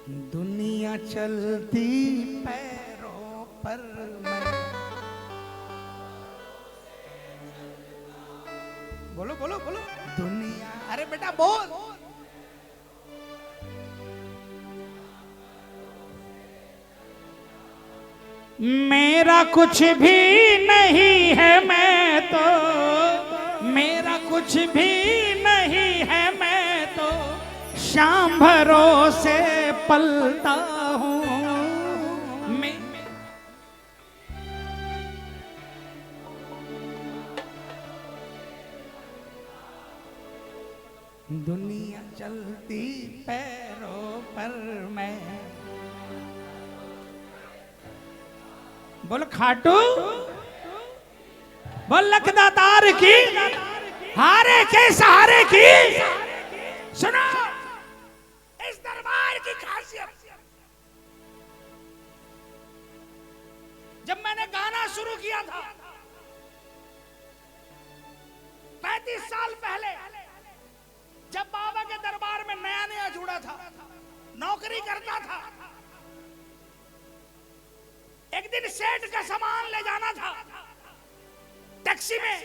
दुनिया चलती पैरों पर मैं। बोलो बोलो बोलो। दुनिया, अरे बेटा बोल। मेरा कुछ भी नहीं है मैं तो, मेरा कुछ भी नहीं है मैं तो शाम भरोसे पलता हूँ मैं। दुनिया चलती पैरों पर मैं। बोल खाटू, बोल लखदातार की, हारे के सहारे की। सुनो इस दरबार की खासियत। जब मैंने गाना शुरू किया था 35 साल पहले, जब बाबा के दरबार में नया नया जुड़ा था, नौकरी करता था, एक दिन सेठ का सामान ले जाना था टैक्सी में।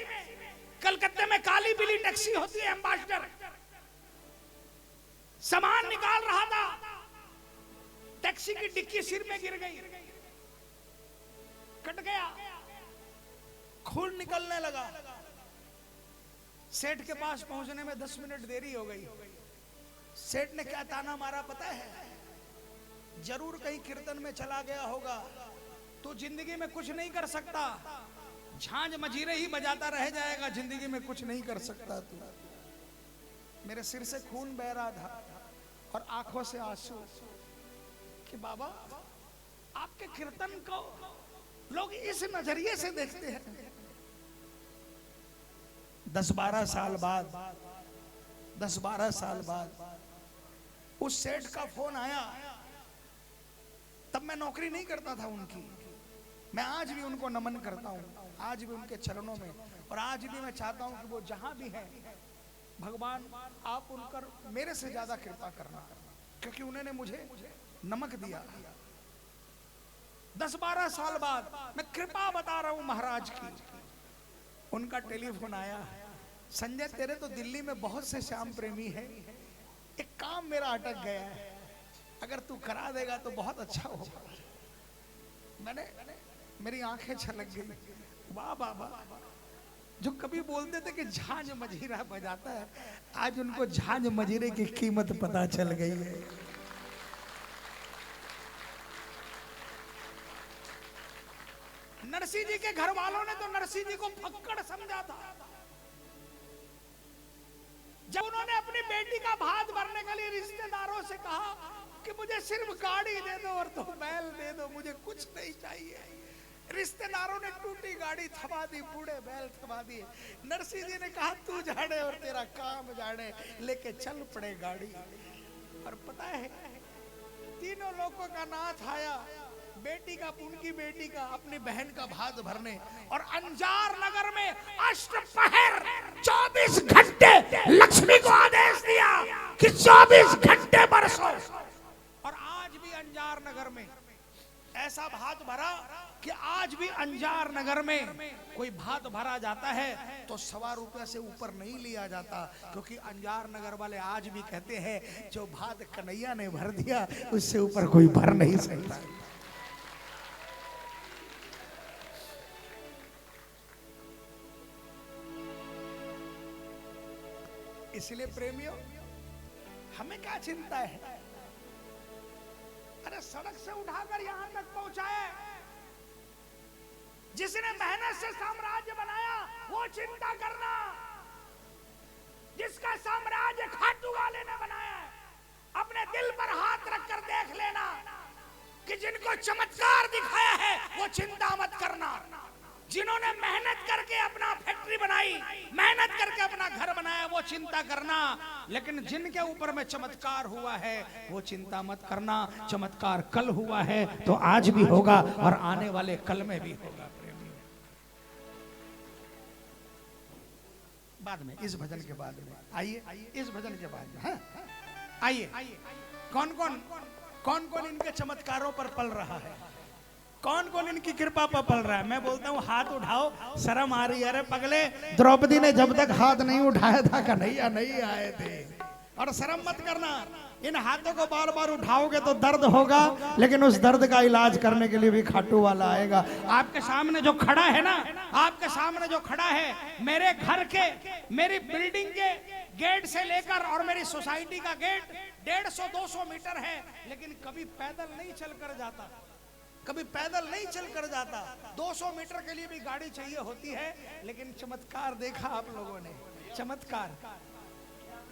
कलकत्ते में काली पीली टैक्सी होती है, एम्बेसडर। सामान निकाल रहा था, टैक्सी की डिक्की सिर में गिर गई, कट गया, खून निकलने लगा। सेठ के पास पहुंचने में 10 मिनट देरी हो गई। सेठ ने क्या ताना मारा पता है? जरूर कहीं कीर्तन में चला गया होगा, तो जिंदगी में कुछ नहीं कर सकता, झांझ मजीरे ही बजाता रह जाएगा, जिंदगी में कुछ नहीं कर सकता तू। मेरे सिर से खून बह रहा था और आंखों से आंसू कि बाबा आपके कीर्तन को लोग इस नजरिए से देखते हैं। 10-12 साल बाद, 10-12 साल बाद उस सेठ का फोन आया। तब मैं नौकरी नहीं करता था उनकी। मैं आज भी उनको नमन करता हूँ, आज भी उनके चरणों में, और आज भी मैं चाहता हूँ कि वो जहां भी हैं, भगवान आप उन पर मेरे से ज्यादा कृपा करना, क्योंकि उन्होंने मुझे नमक दिया। 10-12 साल बाद मैं कृपा बता रहा हूँ महाराज की। उनका टेलीफोन आया, संजय तेरे तो दिल्ली में बहुत से श्याम प्रेमी हैं, एक काम मेरा अटक गया है, अगर तू करा देगा तो बहुत अच्छा होगा। मैंने, मेरी आंखें छलक गई। वाह बाबा, जो कभी बोलते थे कि झांझ मजीरा बजाता है, आज उनको झांझ मजीरे की कीमत पता चल गई है। नरसिंह जी के घर वालों ने तो नरसिंह जी को फक्कड़ समझा था। जब उन्होंने अपनी बेटी का भात भरने के लिए रिश्तेदारों से कहा कि मुझे सिर्फ गाड़ी दे दो और तो बैल दे दो, मुझे कुछ नहीं चाहिए, रिश्तेदारों ने टूटी गाड़ी थमा दी, बूढ़े बैल थमा दिए। नरसिंह जी ने कहा तू जाने और तेरा काम जाने, लेके चल पड़े गाड़ी। और पता है तीनों लोगों का नाथ आया, बेटी का, उनकी बेटी का, अपनी बहन का भात भरने, और अंजार नगर में अष्टपहर 24 घंटे लक्ष्मी को आदेश दिया कि 24 घंटे बरसो। और आज भी अंजार नगर में ऐसा भात भरा कि आज भी अंजार नगर में कोई भात भरा जाता है तो ₹1.25 से ऊपर नहीं लिया जाता, क्योंकि अंजार नगर वाले आज भी कहते हैं जो भात कन्हैया ने भर दिया उससे ऊपर कोई भर नहीं सकता। इसलिए प्रेमियों, हमें क्या चिंता है? अरे सड़क से उठाकर यहां तक पहुंचाए, जिसने मेहनत से साम्राज्य बनाया वो चिंता करना। जिसका साम्राज्य खाटू वाले ने बनाया है, अपने दिल पर हाथ रखकर देख लेना कि जिनको चमत्कार दिखाया है वो चिंता मत करना। जिन्होंने मेहनत करके अपना फैक्ट्री बनाई, मेहनत करके अपना घर बनाया, वो चिंता करना। लेकिन जिनके ऊपर में चमत्कार हुआ है वो चिंता मत करना। चमत्कार कल हुआ है तो आज भी होगा और आने वाले कल में भी होगा। बाद में, इस भजन के बाद में, आइए इस भजन के बाद में, आइए कौन कौन कौन कौन इनके चमत्कारों पर पल रहा है, कौन कौन इनकी कृपा पर पल रहा है। मैं बोलता हूँ हाथ उठाओ, शर्म आ रही है। अरे पगले, द्रौपदी ने जब तक हाथ नहीं उठाया था कन्हैया नहीं आए थे। और शर्म मत करना, इन हाथों को बार बार उठाओगे तो दर्द होगा, लेकिन उस दर्द का इलाज करने के लिए भी खाटू वाला आएगा। आपके सामने जो खड़ा है ना, आपके सामने जो खड़ा है, मेरे घर के, मेरी बिल्डिंग के गेट से लेकर और मेरी सोसाइटी का गेट 150-200 मीटर है, लेकिन कभी पैदल नहीं चल कर जाता, कभी पैदल नहीं चल कर जाता। 200 मीटर के लिए भी गाड़ी चाहिए होती है। लेकिन चमत्कार देखा आप लोगों ने, चमत्कार।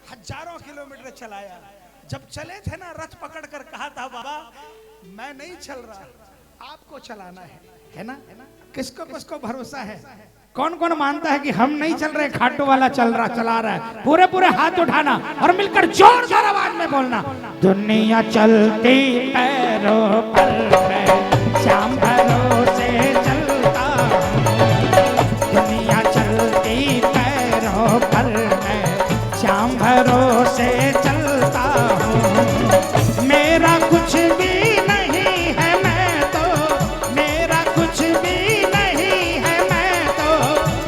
हजारों किलोमीटर चलाया, जब चले थे ना रथ पकड़ कर कहा था बाबा मैं नहीं चल रहा, आपको चलाना है ना। किसको किसको भरोसा है, कौन कौन मानता है कि हम नहीं चल रहे, खाटू वाला चला रहा है। पूरे पूरे हाथ उठाना और मिलकर जोरदार आवाज में बोलना, दुनिया चलती पैरों पर मैं श्याम भरोसे चलता हूं, दुनिया चलती पैरों पर मैं श्याम भरोसे चलता हूँ। मेरा कुछ भी नहीं है मैं तो, मेरा कुछ भी नहीं है मैं तो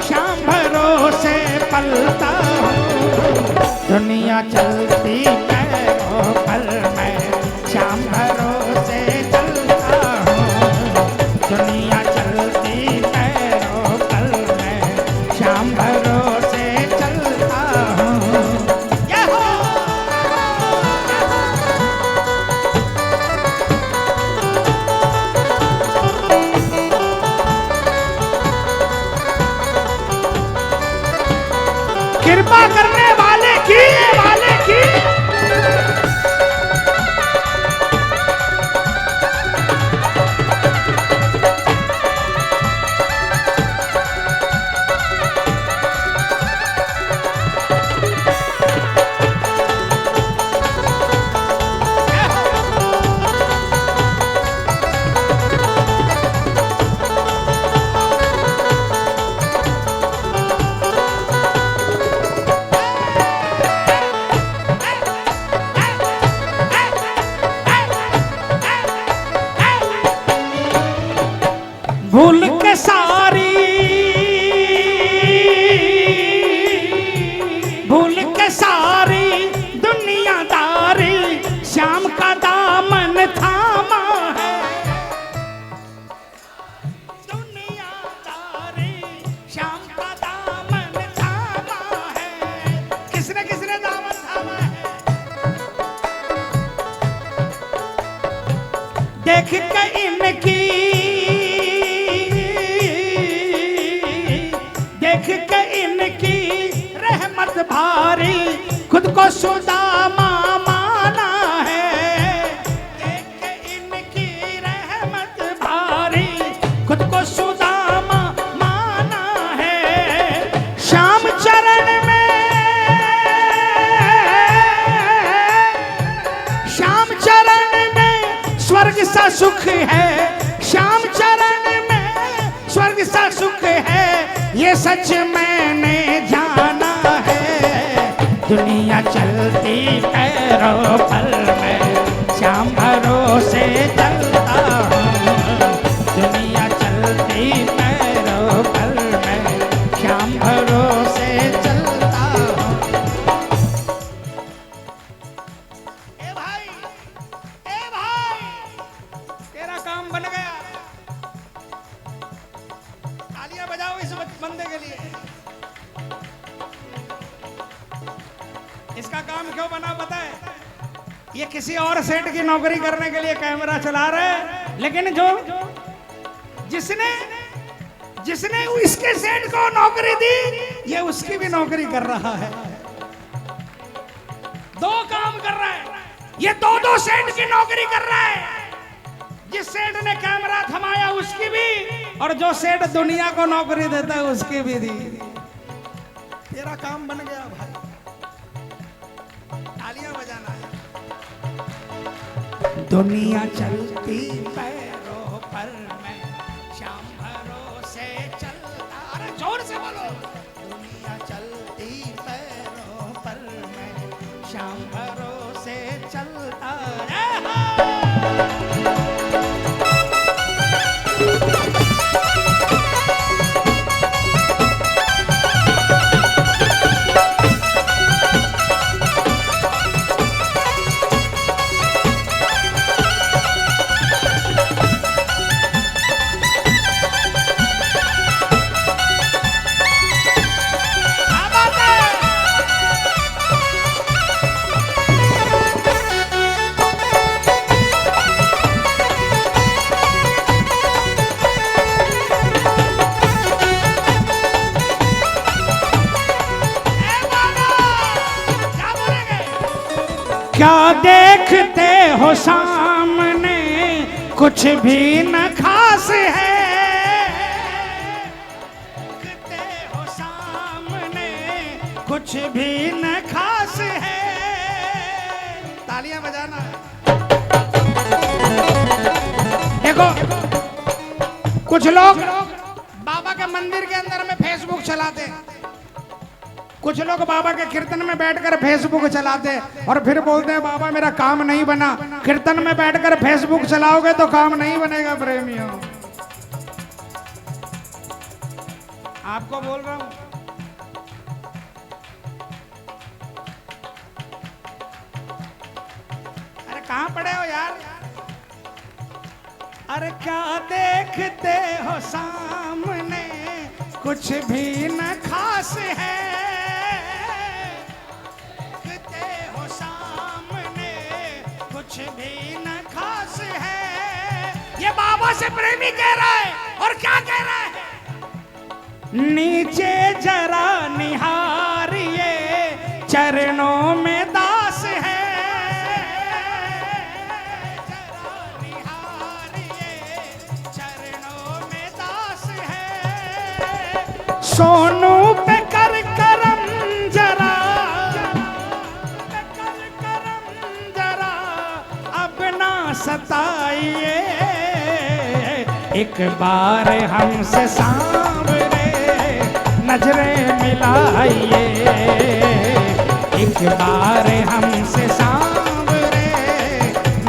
श्याम भरोसे पलता हूँ। दुनिया चलती पैरों पर मैं श्याम भरोसे चलता हूँ, दुनिया चलती पैरों पर मैं श्याम भरोसे चलता हूँ। कृपा करने वाले की भूल के सारी, भूल के सारी दुनियादारी श्याम का दामन थामा है, दुनियादारी श्याम का दामन थामा है। किसने किसने दामन थामा है, देख के इनकी, देख के इनकी रहमत भारी खुद को सुदामा माना है, देख के इनकी रहमत भारी खुद को सुदामा माना है। श्याम चरण में, श्याम चरण में स्वर्ग सा सुख है, श्याम चरण में स्वर्ग सा सुख है, ये सच मैंने जाना है। दुनिया चलती पैरों पर मैं श्याम भरोसे चलता हूँ, दुनिया चलती पैरों पर मैं श्याम भरोसे चलता हूँ। ए भाई, ए भाई, तेरा काम बन गया। तालियां बजाओ इस बंदे के लिए। इसका काम क्यों बना पता है, ये किसी और सेठ की नौकरी करने के लिए कैमरा चला रहा है, लेकिन जो जिसने जिसने इसके सेठ को नौकरी दी, ये उसकी भी नौकरी कर रहा है। दो काम कर रहा है, ये दो सेठ की नौकरी कर रहा है। जिस सेठ ने कैमरा थमाया उसकी भी, और जो सेठ दुनिया को नौकरी देता है उसकी भी दी। तेरा काम बन गया भाई, तालियां बजाना है। दुनिया चलती पैरों पर मैं श्याम भरोसे चलता, अरे जोर से बोलो, दुनिया चलती पैरों पर मैं श्याम भरोसे चलता। देखते हो सामने कुछ भी न खास है, देखते हो सामने कुछ भी न खास है। तालियां बजाना। देखो कुछ लोग बाबा के मंदिर के अंदर में फेसबुक चलाते हैं, कुछ लोग बाबा के कीर्तन में बैठकर फेसबुक चलाते हैं और फिर बोलते हैं बाबा मेरा काम नहीं बना। कीर्तन में बैठकर फेसबुक चलाओगे तो काम नहीं बनेगा प्रेमियों। आपको बोल रहा हूं। अरे कहां पड़े हो यार? अरे क्या देखते हो सामने कुछ भी न खास है, देखते हो सामने कुछ भी न खास है। ये बाबा से प्रेमी कह रहा है और क्या कह रहा है? नीचे जरा निहारिए चरणों में दास है, सोनू पे कर करम जरा, कर करम जरा अब ना सताइए, एक बार हमसे सांवरे नजरें मिलाइए, एक बार हमसे सांवरे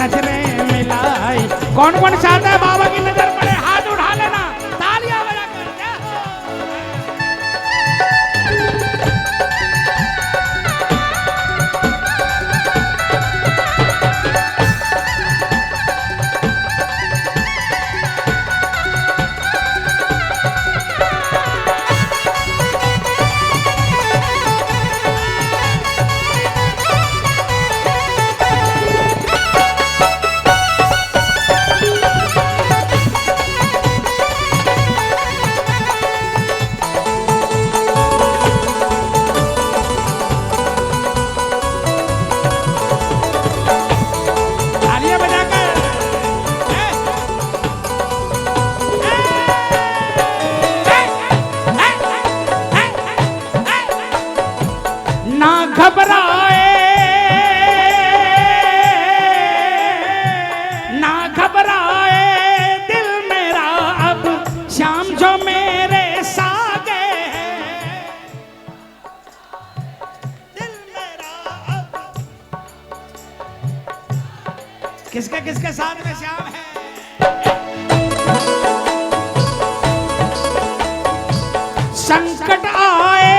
नजरें मिलाई। कौन कौन चाहता है बाबा की नजर पड़े? हाथ उठा लेना, तालियां बजाकर। किसके किसके साथ में श्याम है? संकट आए,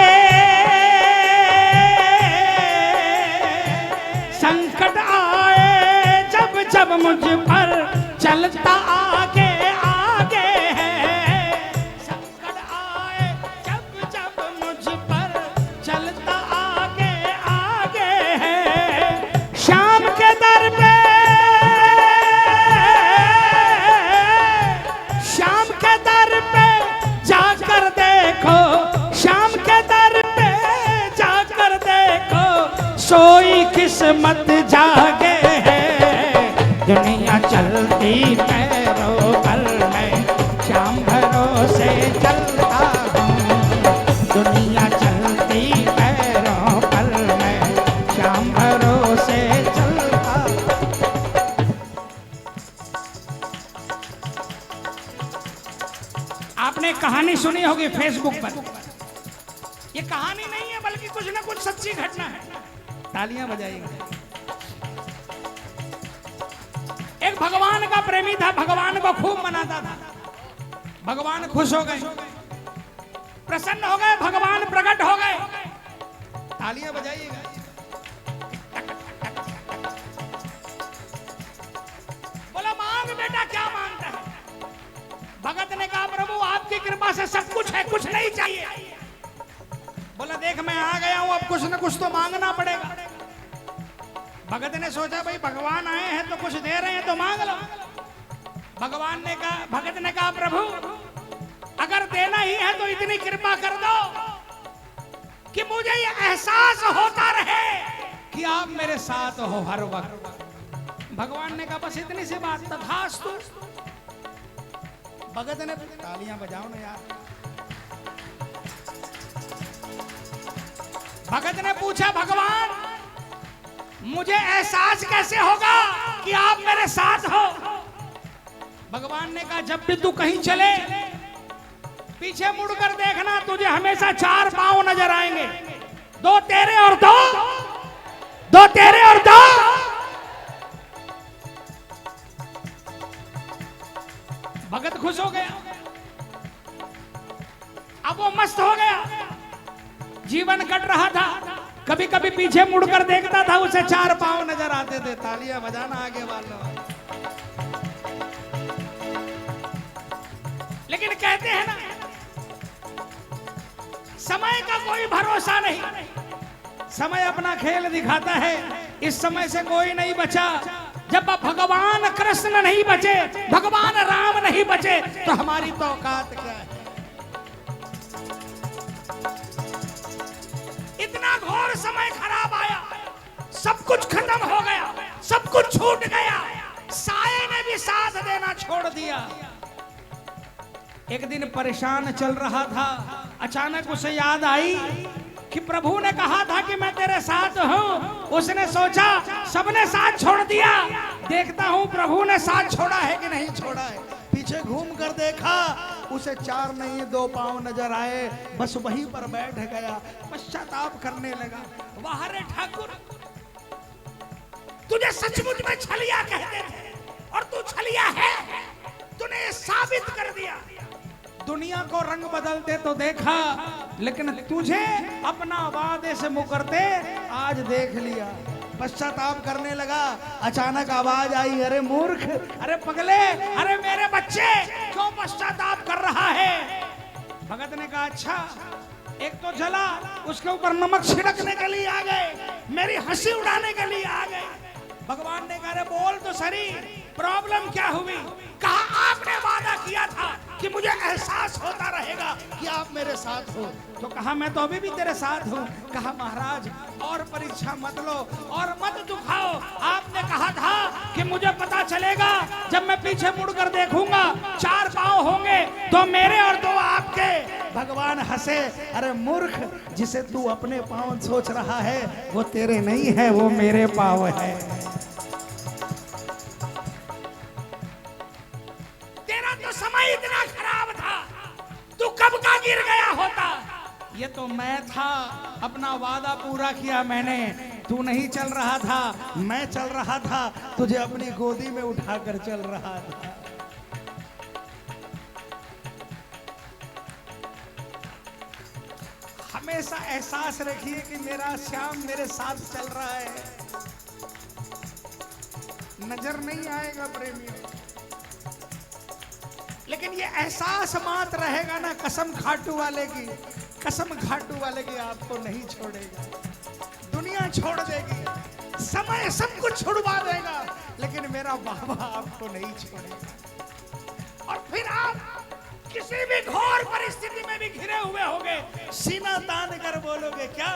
संकट आए जब जब मुझ पर चलता आगे आगे है, संकट आए जब जब मुझ पर चलता आगे आगे है। श्याम के दर पे, जाकर देखो, श्याम के दर पे जाकर देखो, सोई किस्मत जागे है। दुनिया चलती पैरों पर मैं श्याम भरोसे चलता हूँ, दुनिया चलती पैरों पर मैं श्याम भरोसे चलता हूँ। आपने कहानी सुनी होगी फेसबुक पर। ये कहानी नहीं है बल्कि कुछ ना कुछ सच्ची घटना है। तालियां बजाइएगा। एक भगवान का प्रेमी था, भगवान को खूब मनाता था। भगवान खुश हो गए, प्रसन्न हो गए, भगवान प्रकट हो गए। तालियां बजाइएगा। बोला मांग बेटा, क्या मांगता है? भगत ने कहा प्रभु आपकी कृपा से सब कुछ है, कुछ नहीं चाहिए। बोला देख मैं आ गया हूं, अब कुछ न कुछ तो मांगना पड़ेगा। भगत ने सोचा भाई भगवान आए हैं तो कुछ दे रहे हैं तो मांग लो। भगवान ने कहा, भगत ने कहा प्रभु अगर देना ही है तो इतनी कृपा कर दो कि मुझे ये एहसास होता रहे कि आप मेरे साथ हो हर वक्त। भगवान ने कहा बस इतनी सी बात, तथास्तु। भगत ने, तालियां बजाओ ना यार। भगत ने पूछा भगवान मुझे एहसास कैसे होगा कि आप मेरे साथ हो? भगवान ने कहा जब भी तू कहीं चले पीछे मुड़कर देखना, तुझे हमेशा 4 पांव नजर आएंगे, 2 तेरे और 2 तेरे और 2। भगत खुश हो गया, अब वो मस्त हो गया। जीवन कट रहा था, कभी कभी पीछे मुड़कर देखता था, उसे 4 पांव नजर आते थे। तालियां बजाना आगे वालों। लेकिन कहते हैं ना, समय का कोई भरोसा नहीं, समय अपना खेल दिखाता है। इस समय से कोई नहीं बचा। जब भगवान कृष्ण नहीं बचे, भगवान राम नहीं बचे, तो हमारी तो औकात क्या है? इतना घोर समय खराब आया, सब कुछ खत्म हो गया, सब कुछ छूट गया, साये ने भी साथ देना छोड़ दिया। एक दिन परेशान चल रहा था, अचानक उसे याद आई कि प्रभु ने कहा था कि मैं तेरे साथ हूं। उसने सोचा सबने साथ छोड़ दिया, देखता हूं प्रभु ने साथ छोड़ा है कि नहीं छोड़ा है। पीछे घूम कर देखा, उसे 4 नहीं 2 पांव नजर आए, बस वहीं पर बैठ गया, पश्चाताप करने लगा। वाह रे ठाकुर, तुझे सचमुच में छलिया कहते थे और तू छलिया है, तूने साबित कर दिया। दुनिया को रंग बदलते तो देखा, लेकिन तुझे अपना वादे से मुकरते आज देख लिया। पश्चाताप करने लगा, अचानक आवाज आई, अरे मूर्ख, अरे पगले, अरे मेरे बच्चे, क्यों पश्चाताप कर रहा है? भगत ने कहा अच्छा, एक तो जला, उसके ऊपर नमक छिड़कने के लिए आ गए, मेरी हंसी उड़ाने के लिए आ गए। भगवान ने कहा बोल तो सही, प्रॉब्लम क्या हुई? कहा आपने वादा किया था कि मुझे एहसास होता रहेगा कि आप मेरे साथ हो। तो कहा मैं तो अभी भी तेरे साथ हूँ। कहा महाराज और परीक्षा मत लो और मत दुखाओ, आपने कहा था कि मुझे पता चलेगा जब मैं पीछे मुड़कर देखूंगा 4 पांव होंगे, 2 मेरे और 2 आपके। भगवान हंसे, अरे मूर्ख, जिसे तू अपने पांव सोच रहा है वो तेरे नहीं है, वो मेरे पांव है। तेरा तो समय इतना खराब था, तू कब का गिर गया होता। ये तो मैं था, अपना वादा पूरा किया मैंने। तू नहीं चल रहा था, मैं चल रहा था, तुझे अपनी गोदी में उठाकर चल रहा था। हमेशा एहसास रखिए कि मेरा श्याम मेरे साथ चल रहा है। नजर नहीं आएगा प्रेमियों, लेकिन ये एहसास मात्र रहेगा ना, कसम खाटू वाले की, कसम खाटू वाले की आपको नहीं छोड़ेगा। दुनिया छोड़ देगी, समय सब कुछ छुड़वा देगा, लेकिन मेरा बाबा आपको नहीं छोड़ेगा। और फिर आप किसी भी घोर परिस्थिति में भी घिरे हुए होंगे, सीना तान कर बोलोगे क्या?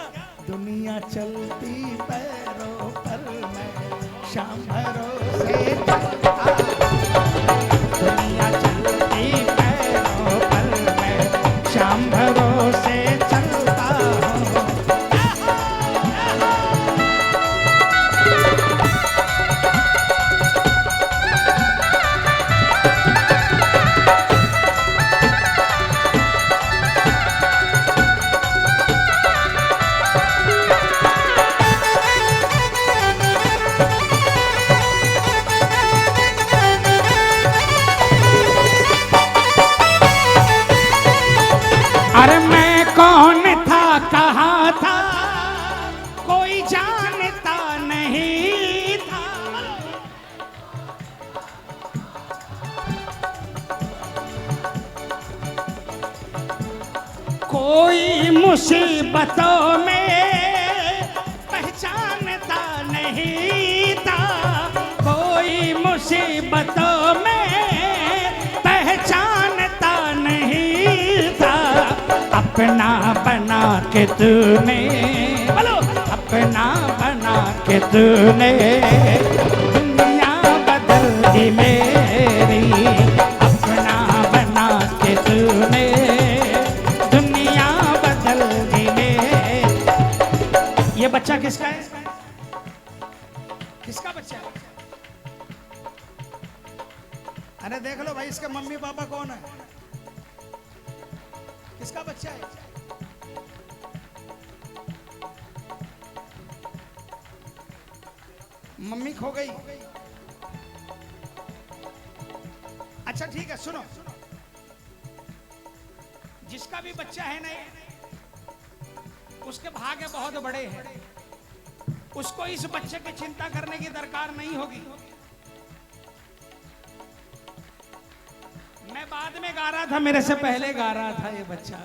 दुनिया चलती पैरों पर, मैं शाम भरोसे चलता। दुनिया चलती पैरों पर, मैं शाम भरोसे चलता हूँ। अरे मैं कौन था, कहाँ था, कोई जानता नहीं था। कोई मुसीबतों में पहचानता नहीं था, कोई मुसीबतों में पहचानता नहीं था। अपना बना के तूने, बोलो, अपना बना के तूने दुनिया दी मेरी, अपना बना के तूने दुनिया बदल दी मेरी। ये बच्चा किसका है? किसका बच्चा है? अरे देख लो भाई, इसके मम्मी पापा कौन है? किसका बच्चा है? मम्मी खो गई। अच्छा ठीक है, सुनो, जिसका भी बच्चा है ना, उसके भाग्य बहुत बड़े हैं, उसको इस बच्चे की चिंता करने की दरकार नहीं होगी। मैं बाद में गा रहा था, मेरे से पहले गा रहा था ये बच्चा।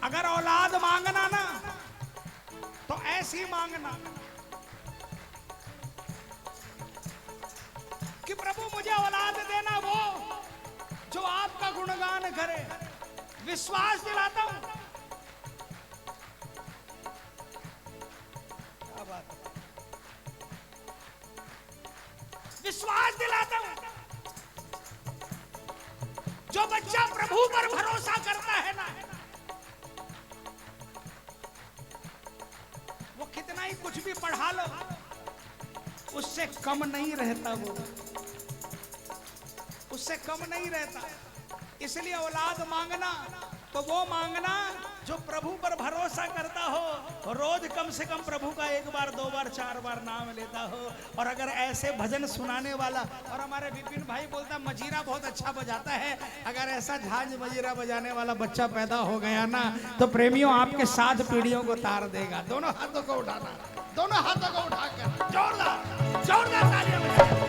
अगर औलाद मांगना ना तो ऐसी मांगना कि प्रभु मुझे औलाद देना वो जो आपका गुणगान करे। विश्वास दिलाता हूं, क्या बात है, विश्वास दिलाता हूं, जो बच्चा प्रभु पर भरोसा करता है ना, वो कितना ही कुछ भी पढ़ा लो, उससे कम नहीं रहता, वो उससे कम नहीं रहता। इसलिए औलाद मांगना तो वो मांगना जो प्रभु पर भरोसा करता हो, रोज कम से कम प्रभु का 1 बार 2 बार 4 बार नाम लेता हो। और अगर ऐसे भजन सुनाने वाला, और हमारे विपिन भाई बोलता मजीरा बहुत अच्छा बजाता है, अगर ऐसा झांझ मजीरा बजाने वाला बच्चा पैदा हो गया ना, तो प्रेमियों आपके 7 पीढ़ियों को तार देगा। दोनों हाथों को उठाना, दोनों हाथों को उठाकर जोरदार जोरदार तालियां बजाना।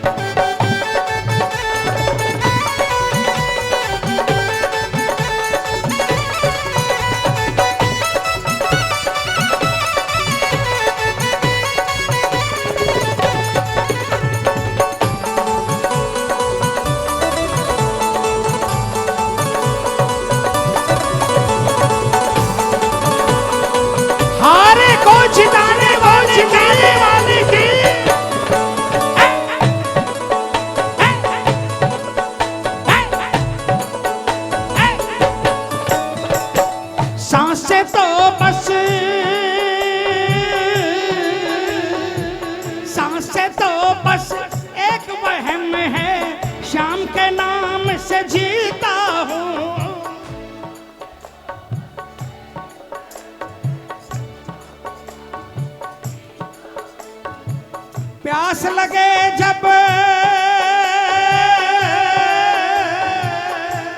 जिताने वाले की सांसें तो बस, सांसें तो बस एक वहम है, शाम के नाम से जीता हूँ। प्यास लगे जब,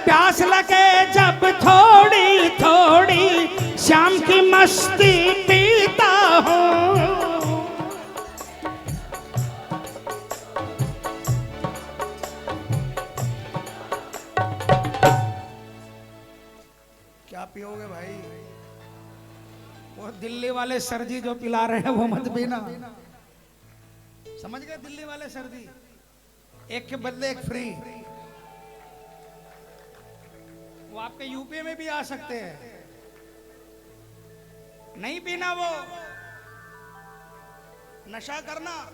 प्यास लगे जब थोड़ी थोड़ी, शाम की मस्ती पीता हूँ। क्या पियोगे भाई? वो दिल्ली वाले सर जी जो पिला रहे हैं वो मत पीना, समझ गए? दिल्ली वाले सर्दी, एक के बदले एक फ्री। वो आपके यूपी में भी आ सकते हैं। नहीं पीना, वो नशा करना,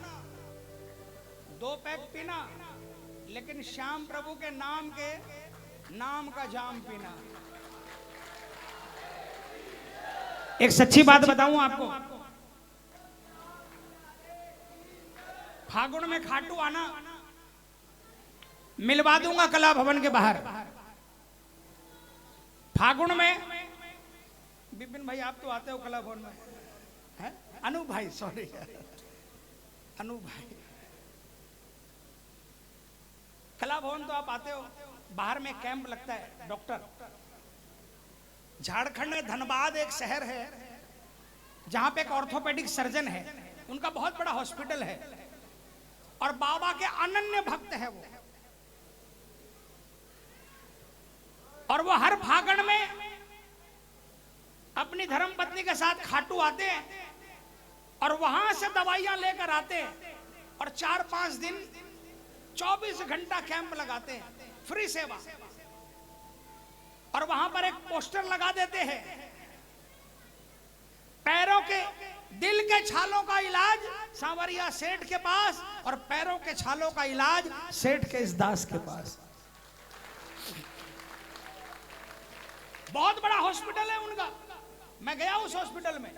2 पैक पीना, लेकिन श्याम प्रभु के नाम का जाम पीना। एक सच्ची बात बताऊं आपको, फागुन में खाटू आना, मिलवा दूंगा कला भवन के बाहर। फागुन में विपिन भाई आप तो आते हो कला भवन में, हैं? अनु भाई, सॉरी अनु भाई, कला भवन तो आप आते हो। बाहर में कैंप लगता है डॉक्टर। झारखंड में धनबाद एक शहर है जहां पे एक ऑर्थोपेडिक सर्जन है, उनका बहुत बड़ा हॉस्पिटल है और बाबा के अनन्य भक्त है वो। और वो हर फागुन में अपनी धर्म पत्नी के साथ खाटू आते हैं और वहां से दवाइयां लेकर आते हैं और 4-5 दिन 24 घंटा कैंप लगाते हैं, फ्री सेवा। और वहां पर एक पोस्टर लगा देते हैं, दिल के छालों का इलाज सांवरिया सेठ के पास और पैरों के छालों का इलाज सेठ के इस दास के पास। बहुत बड़ा हॉस्पिटल है उनका, मैं गया उस हॉस्पिटल में।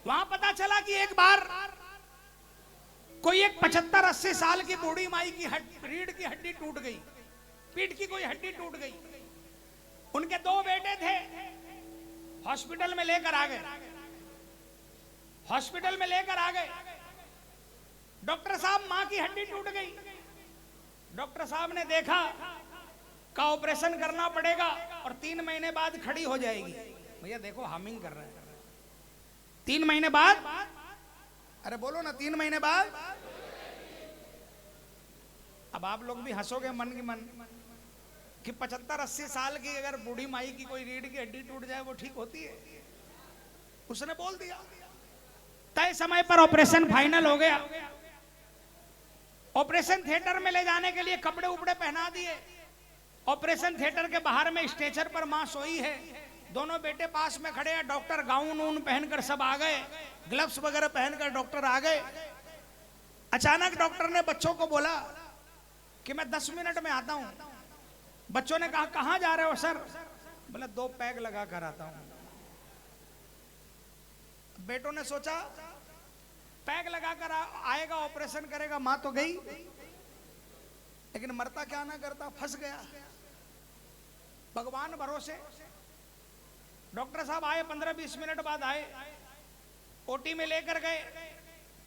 वहां पता चला कि एक बार कोई एक 75-80 साल की बूढ़ी माई की रीढ़ की हड्डी टूट गई, पीठ की कोई हड्डी टूट गई। उनके 2 बेटे थे, हॉस्पिटल में लेकर आ गए। हॉस्पिटल में लेकर आ गए। डॉक्टर साहब मां की हड्डी टूट गई। डॉक्टर साहब ने देखा का ऑपरेशन करना पड़ेगा और 3 महीने बाद खड़ी हो जाएगी। भैया देखो हामिंग कर रहे हैं। 3 महीने बाद, अरे बोलो ना 3 महीने बाद। अब आप लोग भी हंसोगे मन की मन कि 75-80 साल की अगर बूढ़ी माई की कोई रीढ़ की हड्डी टूट जाए वो ठीक होती है। उसने बोल दिया। तय समय पर ऑपरेशन फाइनल हो गया। ऑपरेशन थिएटर में ले जाने के लिए कपड़े उपड़े पहना दिए। ऑपरेशन थिएटर के बाहर में स्ट्रेचर पर मां सोई है। दोनों बेटे पास में खड़े हैं। डॉक्टर गाउन ऊन पहनकर सब आ गए, ग्लव्स वगैरह पहनकर डॉक्टर आ गए। अचानक डॉक्टर ने बच्चों को बोला कि मैं 10 मिनट में आता हूं। बच्चों ने कहा कहां जा रहे हो सर? बोले 2 पैग लगा कर आता हूं। बेटों ने सोचा पैग लगा कर आएगा, ऑपरेशन करेगा, मां तो गई, लेकिन मरता क्या ना करता, फंस गया। भगवान भरोसे डॉक्टर साहब आए, 15-20 मिनट बाद आए, ओटी में लेकर गए,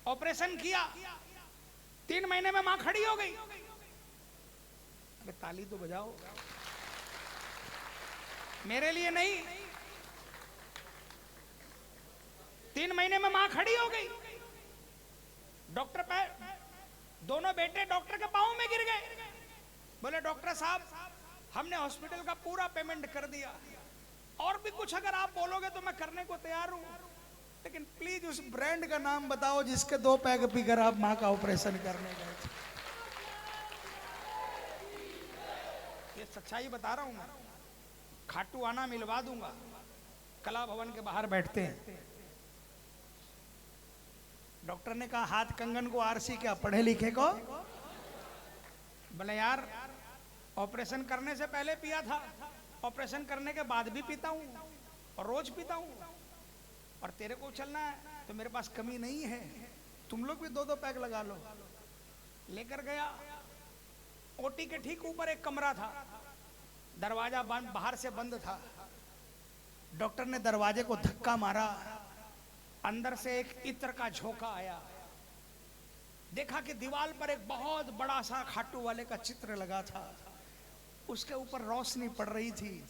ऑपरेशन किया। 3 महीने में मां खड़ी हो गई। अबे ताली तो बजाओ, मेरे लिए नहीं। 3 महीने में मां खड़ी हो गई। डॉक्टर पे दोनों बेटे डॉक्टर के पांव में गिर गए। बोले डॉक्टर साहब हमने हॉस्पिटल का पूरा पेमेंट कर दिया, और भी कुछ अगर आप बोलोगे तो मैं करने को तैयार हूं, लेकिन प्लीज उस ब्रांड का नाम बताओ जिसके 2 पैग पीकर आप मां का ऑपरेशन करने गए। ये सच्चाई बता रहा हूं मैं। खाटू आना मिलवा दूंगा। कला भवन के बाहर बैठते हैं। डॉक्टर ने कहा हाथ कंगन को आरसी क्या, पढ़े लिखे को? बोले यार ऑपरेशन करने से पहले पिया था, ऑपरेशन करने के बाद भी पीता हूं और रोज पीता हूं, और तेरे को चलना है तो मेरे पास कमी नहीं है, तुम लोग भी 2-2 पैक लगा लो। लेकर गया। ओटी के ठीक ऊपर एक कमरा था, दरवाजा बंद, बाहर से बंद था। डॉक्टर ने दरवाजे को धक्का मारा, अंदर से एक इत्र का झोंका आया। देखा कि दीवार पर एक बहुत बड़ा सा खाटू वाले का चित्र लगा था, उसके ऊपर रोशनी पड़ रही थी।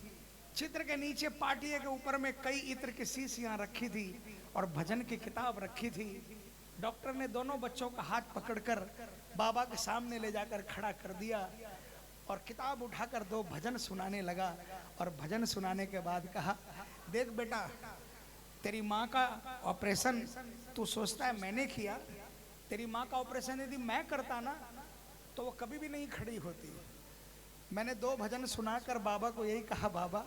चित्र के नीचे पाटिये के ऊपर में कई इत्र की शीशियां रखी थी और भजन की किताब रखी थी। डॉक्टर ने दोनों बच्चों का हाथ पकड़कर बाबा के सामने ले जाकर खड़ा कर दिया और किताब उठाकर 2 भजन सुनाने लगा। और भजन सुनाने के बाद कहा देख बेटा, तेरी माँ का ऑपरेशन तू सोचता है मैंने किया, तेरी माँ का ऑपरेशन यदि मैं करता ना तो वो कभी भी नहीं खड़ी होती। मैंने 2 भजन सुनाकर बाबा को यही कहा, बाबा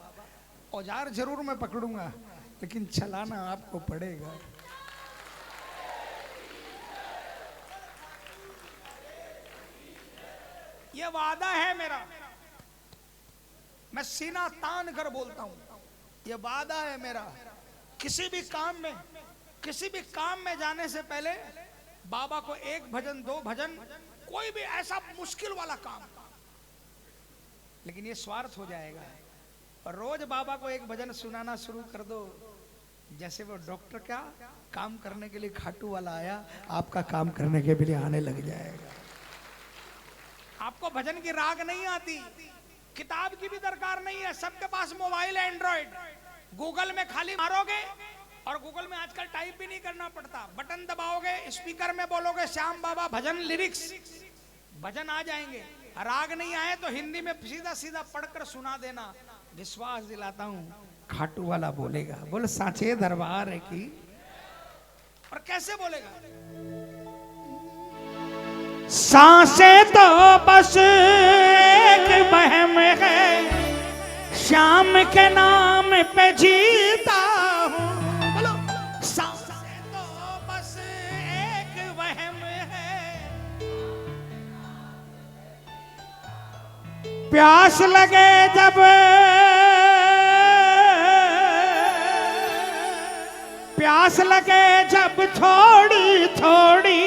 औजार जरूर मैं पकड़ूंगा लेकिन चलाना आपको पड़ेगा। ये वादा है मेरा, मैं सीना तान कर बोलता हूं, ये वादा है मेरा। किसी भी काम में जाने से पहले बाबा को 1 भजन 2 भजन, कोई भी ऐसा मुश्किल वाला काम, लेकिन ये स्वार्थ हो जाएगा। और रोज बाबा को 1 भजन सुनाना शुरू कर दो, जैसे वो डॉक्टर का काम करने के लिए खाटू वाला आया, आपका काम करने के लिए आने लग जाएगा। आपको भजन की राग नहीं आती, किताब की भी दरकार नहीं है, सबके पास मोबाइल है, एंड्रॉइड। गूगल में खाली मारोगे, और गूगल में आजकल टाइप भी नहीं करना पड़ता, बटन दबाओगे, स्पीकर में बोलोगे श्याम बाबा भजन लिरिक्स, भजन आ जाएंगे। राग नहीं आए तो हिंदी में सीधा सीधा पढ़कर सुना देना, विश्वास दिलाता हूं खाटू वाला बोलेगा। बोल सांचे दरबार है की। और कैसे बोलेगा? सांसें तो बस एक बहम है, श्याम के नाम पे जीता हूं। प्यास लगे जब प्यास लगे जब थोड़ी थोड़ी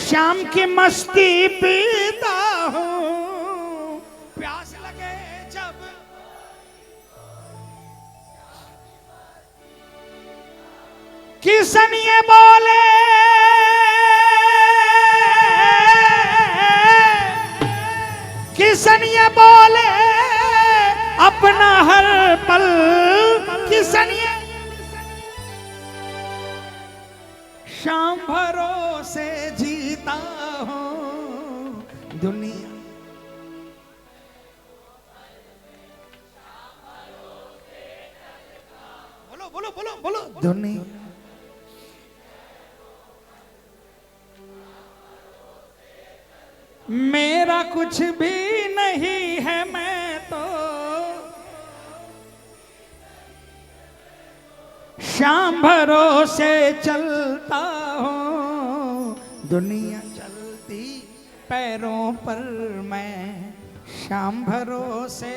शाम की मस्ती पीता हूँ। प्यास लगे जब किसन ये बोले किसन ये बोले अपना हर पल किसन ये शाम भरोसे जीता हूँ दुनिया। बोलो बोलो बोलो बोलो दुनिया। मेरा कुछ भी नहीं है मैं तो शाम भरोसे चलता हूँ दुनिया चलती पैरों पर मैं शाम भरोसे